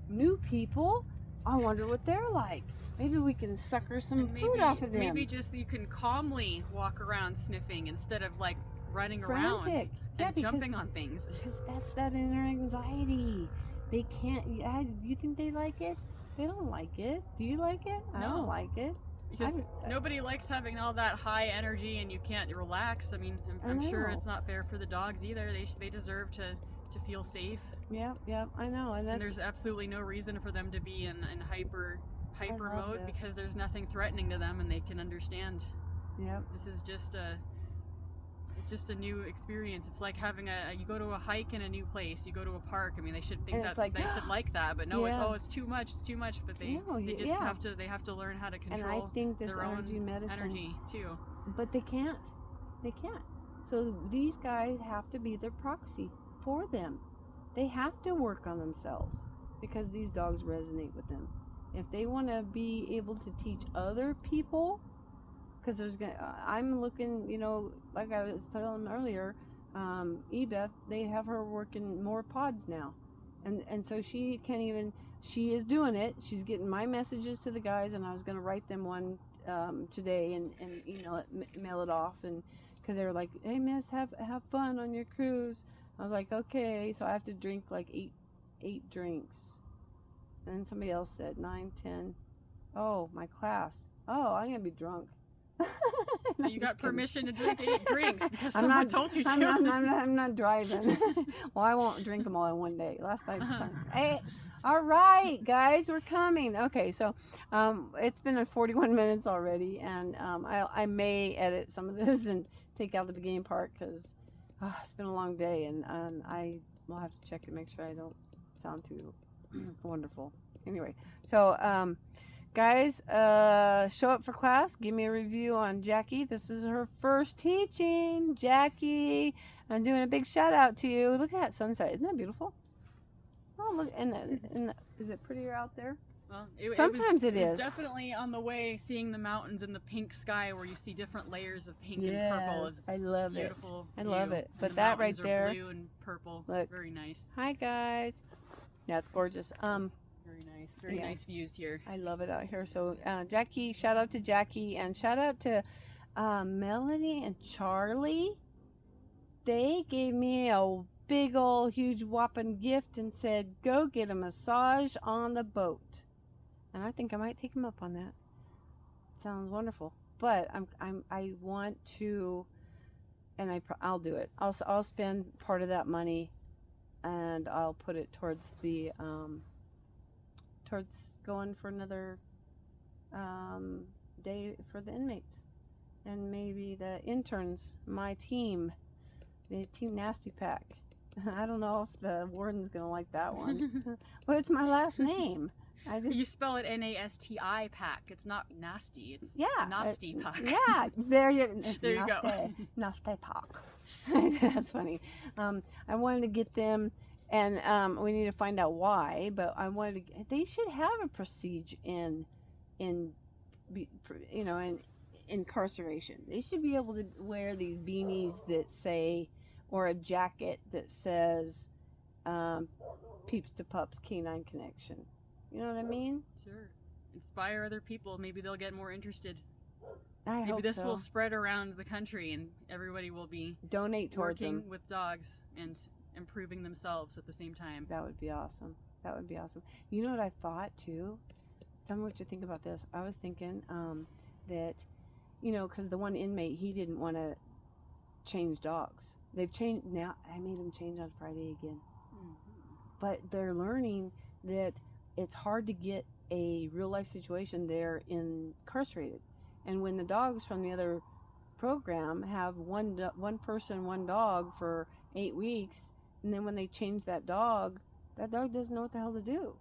New people? I wonder what they're like. Maybe we can sucker some food off of them. Maybe just you can calmly walk around sniffing instead of, like, running around and jumping on things. Because that's that inner anxiety. They can't. You think they like it? They don't like it. Do you like it? No. I don't like it. Because nobody likes having all that high energy and you can't relax. I mean, I'm sure it's not fair for the dogs either. They deserve to feel safe. Yeah, I know. And there's absolutely no reason for them to be in hyper mode because there's nothing threatening to them and they can understand. Yep. This is just It's just a new experience. It's like having you go to a hike in a new place. You go to a park. I mean, they should think And that's it's like, they should like that, but no, Yeah. it's too much. It's too much. But they No, they just yeah. have to learn how to And control I think this their energy own medicine, energy too. but they can't. They can't. So these guys have to be their proxy for them. They have to work on themselves because these dogs resonate with them. If they want to be able to teach other people, because I'm looking, like I was telling them earlier, Ebeth, they have her working more pods now, and so she can't even. She is doing it. She's getting my messages to the guys, and I was going to write them one today and mail it off, and because they were like, "Hey, Miss, have fun on your cruise." I was like, "Okay," so I have to drink like eight drinks, and then somebody else said 9, 10. Oh, my class. Oh, I'm gonna be drunk. You got permission to drink 8 drinks because I'm someone not- told you to. I'm not driving. Well, I won't drink them all in one day. Last time. Hey, all right, guys, we're coming. Okay, so it's been 41 minutes already, and I may edit some of this and take out the beginning part because it's been a long day, and I will have to check and make sure I don't sound too wonderful. Anyway, so guys, show up for class. Give me a review on Jackie. This is her first teaching. Jackie, I'm doing a big shout out to you. Look at that sunset. Isn't that beautiful? Oh, look. Is it prettier out there? Well, Sometimes it is. It's definitely on the way. Seeing the mountains and the pink sky, where you see different layers of pink and purple, is I love beautiful. it. I love it. And But the that right mountains are there. blue and purple. Look. Very nice. Hi guys. Yeah, it's gorgeous. Very nice. Very yeah. nice views here. I love it out here. So Jackie, shout out to Jackie, and shout out to Melanie and Charlie. They gave me a big old huge whopping gift and said go get a massage on the boat, and I think I might take them up on that. Sounds wonderful. But I want to, and I'll do it. I'll spend part of that money, and I'll put it towards the towards going for another day for the inmates, and maybe the interns, my team, the Team Nasty Pack. I don't know if the warden's gonna like that one, but it's my last name. You spell it N-A-S-T-I pack. It's not nasty. It's nasty pack. Yeah, there you go. Nasty Pack. That's funny. I wanted to get them, and we need to find out why. But I wanted to. They should have a prestige in incarceration. They should be able to wear these beanies that say, or a jacket that says, "Peeps2Pups Canine Connection." You know what I mean? Sure. Inspire other people. Maybe they'll get more interested. Maybe this will spread around the country, and everybody will be donate towards working them with dogs and improving themselves at the same time. That would be awesome. That would be awesome. You know what I thought too? Tell me what you think about this. I was thinking that, because the one inmate, he didn't want to change dogs. They've changed now. I made him change on Friday again. Mm-hmm. But they're learning that it's hard to get a real life situation there incarcerated. And when the dogs from the other program have one person, one dog for 8 weeks, and then when they change that dog doesn't know what the hell to do.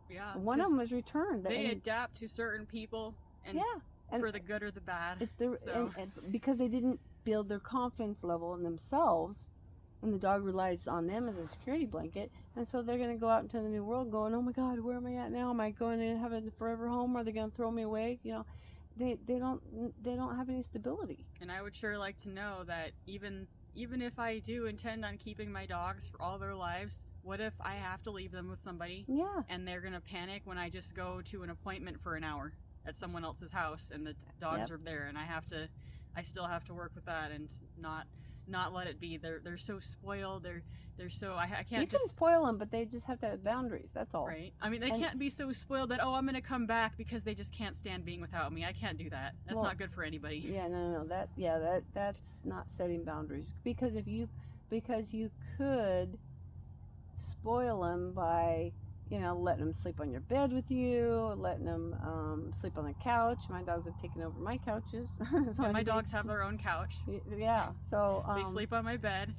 Yeah. One of them was returned. They adapt to certain people, and for the good or the bad. It's and because they didn't build their confidence level in themselves, and the dog relies on them as a security blanket, and so they're going to go out into the new world going, oh my God, where am I at now? Am I going to have a forever home? Are they going to throw me away? They don't have any stability. And I would sure like to know that even if I do intend on keeping my dogs for all their lives, what if I have to leave them with somebody? Yeah. And they're going to panic when I just go to an appointment for an hour at someone else's house, and the dogs are there, and I still have to work with that and not let it be. They're so spoiled. They're so I can't. You can spoil them, but they just have to have boundaries. That's all. Right. I mean, they can't be so spoiled that I'm going to come back because they just can't stand being without me. I can't do that. That's not good for anybody. Yeah, no. That's not setting boundaries, because you could spoil them by letting them sleep on your bed with you, letting them sleep on the couch. My dogs have taken over my couches. So Yeah, my dogs have their own couch. Yeah, so they sleep on my bed.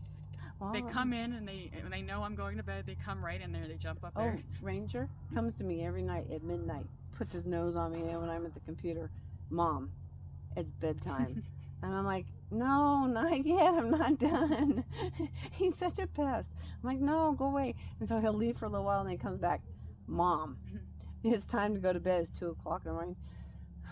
Well, they come in and when they know I'm going to bed, they come right in there. They jump up there. Ranger comes to me every night at midnight, puts his nose on me when I'm at the computer. Mom, it's bedtime. And I'm like, no, not yet. I'm not done. He's such a pest. I'm like, no, go away. And so he'll leave for a little while and then he comes back. Mom, it's time to go to bed. It's 2 o'clock in the morning.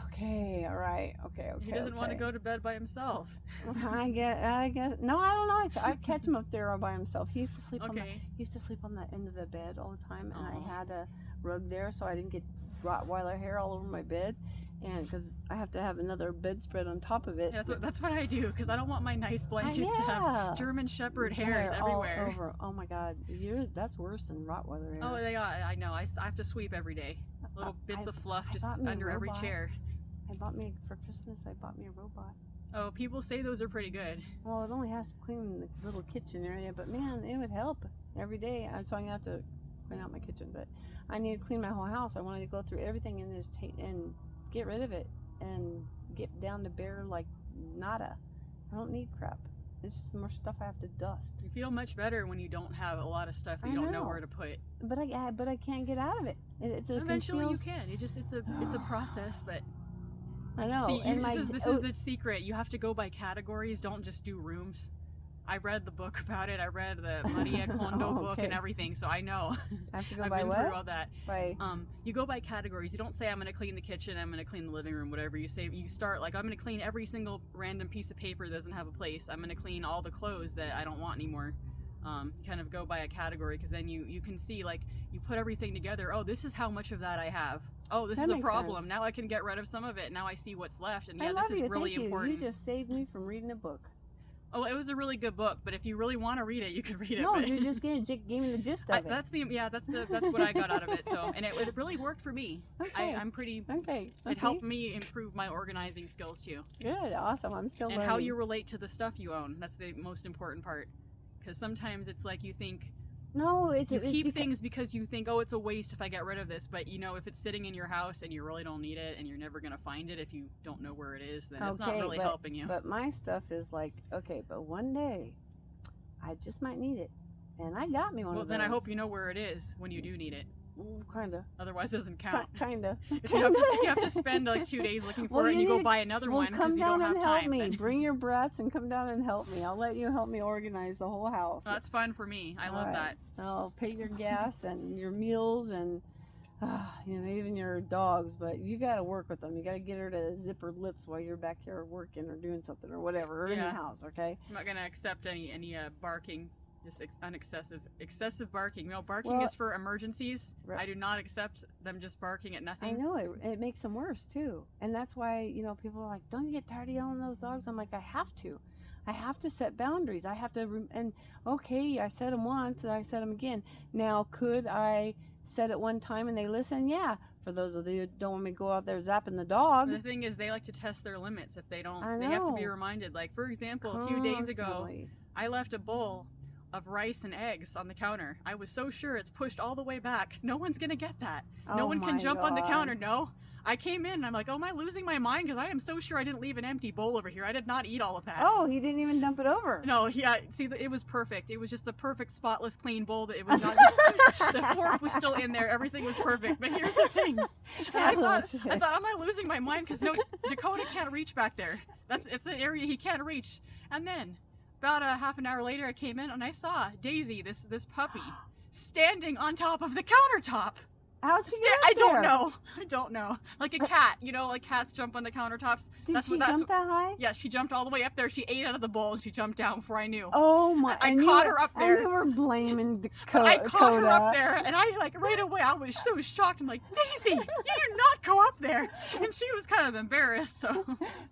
Okay, all right. Okay. He doesn't want to go to bed by himself. I guess. No, I don't know. I catch him up there all by himself. He used to sleep on the end of the bed all the time, and I had a rug there so I didn't get Rottweiler hair all over my bed. And because I have to have another bedspread on top of it. Yeah, that's what I do, because I don't want my nice blankets to have German Shepherd hairs everywhere. All over. Oh my God, that's worse than Rottweiler hair. Oh, they are. I know. I have to sweep every day. Little bits of fluff just under every chair. For Christmas, I bought me a robot. Oh, people say those are pretty good. Well, it only has to clean the little kitchen area, but man, it would help every day. So I'm gonna have to clean out my kitchen, but I need to clean my whole house. I wanted to go through everything and just and get rid of it and get down to bare like nada. I don't need crap. It's just more stuff I have to dust. You feel much better when you don't have a lot of stuff that you don't know where to put. But I can't get out of it. Eventually you can. It's a process, but. I know. See, this is the secret. You have to go by categories. Don't just do rooms. I read the book about it. I read the Maria Kondo book and everything, so I know. I have to go I've by been what? through all that. By you go by categories. You don't say I'm going to clean the kitchen, I'm going to clean the living room, whatever. You start like I'm going to clean every single random piece of paper that doesn't have a place. I'm going to clean all the clothes that I don't want anymore. Kind of go by a category, because then you can see, like, you put everything together. Oh, this is how much of that I have. Oh, this is a problem. Sense. Now I can get rid of some of it. Now I see what's left, and this is really important. You just saved me from reading a book. Oh, it was a really good book, but if you really want to read it, you could read it. No, you just gave me the gist of it. That's what I got out of it. So, and it really worked for me. Okay. I'm pretty. Okay. It helped me improve my organizing skills too. Good, awesome. I'm still learning. And how you relate to the stuff you own. That's the most important part. Because sometimes it's like you think. No, you keep things because you think, oh, it's a waste if I get rid of this. But if it's sitting in your house and you really don't need it and you're never going to find it if you don't know where it is, then it's not really helping you. But my stuff is like, okay, but one day I just might need it. And I got me one of those. Well, then I hope you know where it is when you do need it. Kind of. Otherwise, it doesn't count. Kind of. If you have to spend like 2 days looking for it and you go buy another one because you don't have time. Come down and help me. Bring your brats and come down and help me. I'll let you help me organize the whole house. Oh, that's fun for me. I love that. I'll pay your gas and your meals and even your dogs, but you got to work with them. You got to get her to zip her lips while you're back here working or doing something or whatever, or in the house, okay? I'm not going to accept any barking. Just excessive barking. No, barking is for emergencies. Right. I do not accept them just barking at nothing. I know it makes them worse too, and that's why people are like, "Don't you get tired of yelling at those dogs?" I'm like, I have to set boundaries. I have to, I said them once, and I said them again. Now, could I set it one time and they listen? Yeah. For those of you who don't want me to go out there zapping the dog. The thing is, they like to test their limits. If they don't, they have to be reminded. Like, for example, a few days ago, I left a bowl of rice and eggs on the counter. I was so sure it's pushed all the way back. No one's gonna get that. No one can jump on the counter. No. I came in and I'm like, oh, am I losing my mind? Because I am so sure I didn't leave an empty bowl over here. I did not eat all of that. Oh, he didn't even dump it over. No, see, it was perfect. It was just the perfect spotless clean bowl. That it was not just, the fork was still in there. Everything was perfect. But here's the thing. I thought, am I losing my mind? Because no, Dakota can't reach back there. It's an area he can't reach. And then about a half an hour later, I came in and I saw Daisy, this puppy, standing on top of the countertop. How'd she get up there? I don't know. Like a cat, like cats jump on the countertops. Did she jump that high? Yeah, she jumped all the way up there. She ate out of the bowl and she jumped down before I knew. Oh my! I caught her up there. And you were blaming Dakota. I caught her up there, and I right away I was so shocked. I'm like, Daisy, you do not go up there. And she was kind of embarrassed, so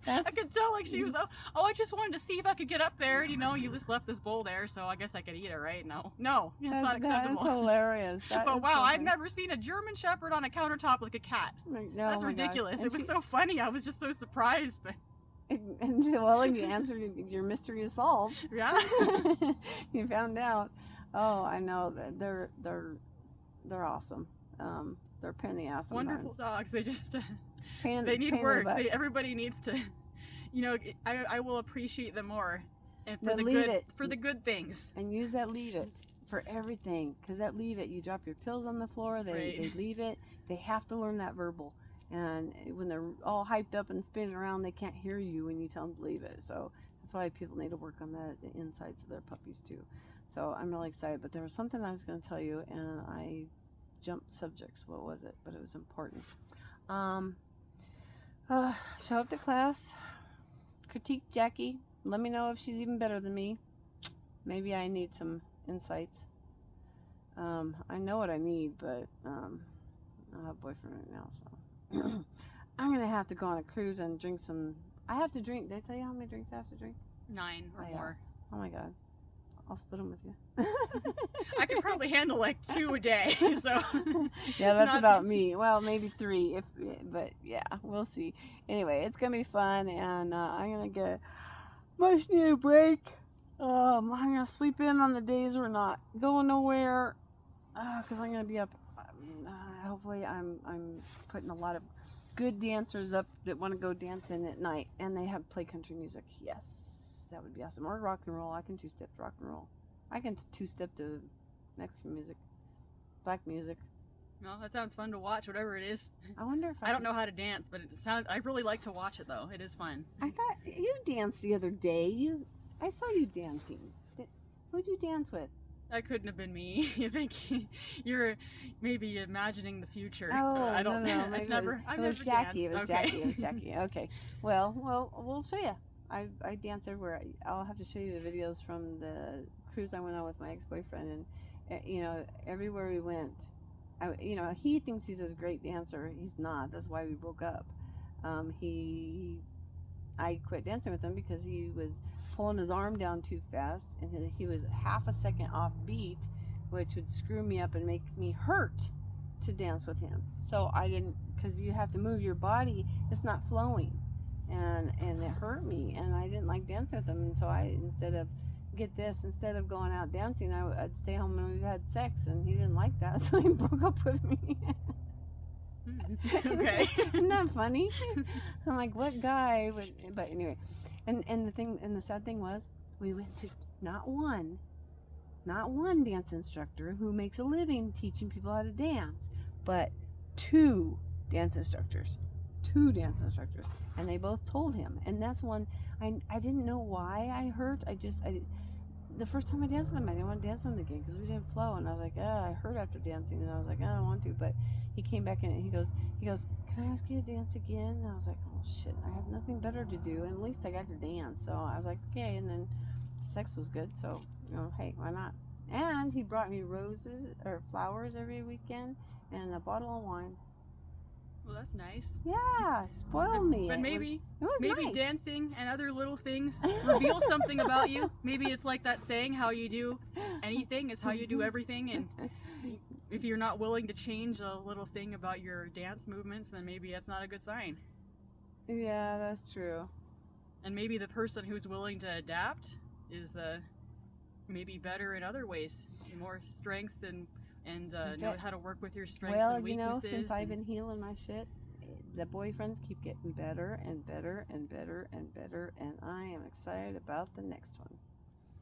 I could tell she was. Oh, I just wanted to see if I could get up there. And you just left this bowl there, so I guess I could eat it, right? No, it's not acceptable. That's hilarious. But wow, I've never seen a German Shepherd on a countertop like a cat. No, that's ridiculous. It was so funny. I was just so surprised, but. Well, you answered, your mystery is solved. Yeah. You found out. Oh, I know that they're awesome. they're a pain in the ass sometimes. Wonderful dogs. They just Pain, they need pain in the work. butt. Everybody needs to, I will appreciate them more, and for Then the leave good it. for the good things. And use that leave it for everything, because that leave it, you drop your pills on the floor, they leave it. They have to learn that verbal, and when they're all hyped up and spinning around, they can't hear you when you tell them to leave it. So that's why people need to work on the insides of their puppies too. So I'm really excited. But there was something I was going to tell you, and I jumped subjects. What was it? But it was important. Show up to class, critique Jackie, let me know if she's even better than me. Maybe I need some insights. I know what I need, but I don't have a boyfriend right now, so I'm gonna have to go on a cruise and drink some. I have to drink. Did I tell you how many drinks I have to drink? 9 or more. Oh my god, I'll split them with you. I could probably handle like 2 a day. So yeah, that's about me. Well, maybe 3, but yeah, we'll see. Anyway, it's gonna be fun, and I'm gonna get much needed break. I'm gonna sleep in on the days we're not going nowhere, because I'm gonna be up. Hopefully, I'm putting a lot of good dancers up that want to go dancing at night, and they have play country music. Yes, that would be awesome. Or rock and roll. I can 2-step to rock and roll. I can 2-step to Mexican music, black music. No, that sounds fun to watch. Whatever it is. I wonder if I don't know how to dance, but it sounds. I really like to watch it though. It is fun. I thought you danced the other day. I saw you dancing. Who'd you dance with? That couldn't have been me. You think you're maybe imagining the future? Oh, I don't. No. I've never. It was Jackie. It was okay. Jackie. It was Jackie. Okay. Well, we'll show you. I dance everywhere. I'll have to show you the videos from the cruise I went on with my ex-boyfriend, and everywhere we went, he thinks he's a great dancer. He's not. That's why we broke up. I quit dancing with him because he was pulling his arm down too fast, and he was half a second off beat, which would screw me up and make me hurt to dance with him. So I didn't, because you have to move your body, it's not flowing, and it hurt me, and I didn't like dancing with him. And so instead of going out dancing, I'd stay home and we had sex, and he didn't like that, so he broke up with me. Okay. Isn't that funny? I'm like, what guy would? But anyway, and the sad thing was, we went to not one dance instructor who makes a living teaching people how to dance, but 2 dance instructors, and they both told him. And that's one I didn't know why I hurt. The first time I danced with him, I didn't want to dance with him again because we didn't flow, and I was like, I hurt after dancing, and I was like, I don't want to. But he came back in and he goes, can I ask you to dance again? And I was like, oh shit, I have nothing better to do, and at least I got to dance. So I was like, okay. And then sex was good, so hey, why not? And he brought me roses or flowers every weekend and a bottle of wine. Well, that's nice. Yeah, spoiled me. But maybe nice. Dancing and other little things reveal something about you. Maybe it's like that saying, how you do anything is how you do everything. And if you're not willing to change a little thing about your dance movements, then maybe that's not a good sign. Yeah, that's true. And maybe the person who's willing to adapt is maybe better in other ways, more strengths and know how to work with your strengths and weaknesses. Since I've been healing my shit, the boyfriends keep getting better and better and better and better, and I am excited about the next one.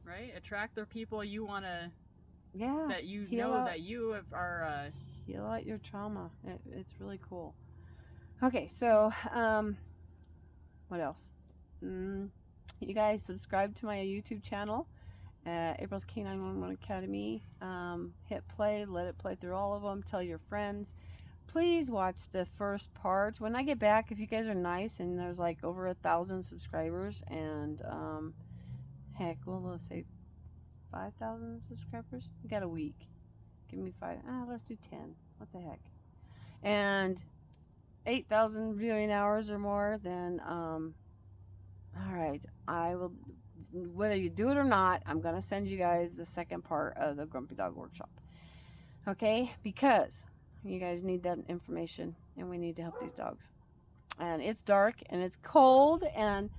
Right? Attract the people you want to. Yeah. That you know that you are. Heal out your trauma. It's really cool. Okay, so what else? You guys subscribe to my YouTube channel. April's K911 Academy. Hit play, let it play through all of them. Tell your friends. Please watch the first part. When I get back, if you guys are nice, and there's like over 1,000 subscribers, and heck, we'll say 5,000 subscribers. We got a week. Give me 5. Let's do 10. What the heck? And 8,000 viewing hours or more, then all right, I will. Whether you do it or not, I'm going to send you guys the second part of the Grumpy Dog Workshop. Okay? Because you guys need that information, and we need to help these dogs. And it's dark, and it's cold, and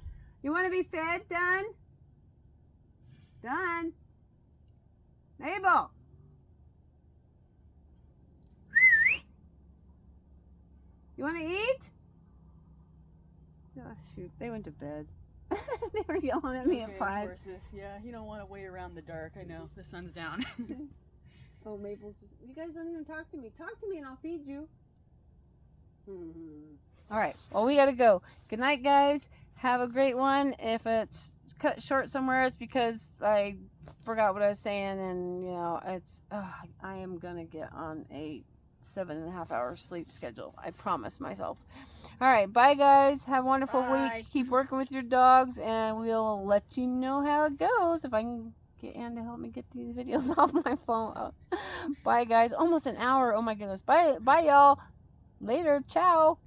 you want to be fed? Done? Mabel! You want to eat? Oh, shoot. They went to bed. They were yelling at me at 5. Horses. Yeah, you don't want to wait around the dark. I know. The sun's down. Oh, Maple's just... You guys don't even talk to me. Talk to me and I'll feed you. All right. Well, we got to go. Good night, guys. Have a great one. If it's cut short somewhere, it's because I forgot what I was saying. And, you know, it's... I am going to get on a 7.5 hour sleep schedule. I promise myself. All right. Bye, guys. Have a wonderful week. Keep working with your dogs. And we'll let you know how it goes. If I can get Ann to help me get these videos off my phone. Bye, guys. Almost an hour. Oh, my goodness. Bye, y'all. Later. Ciao.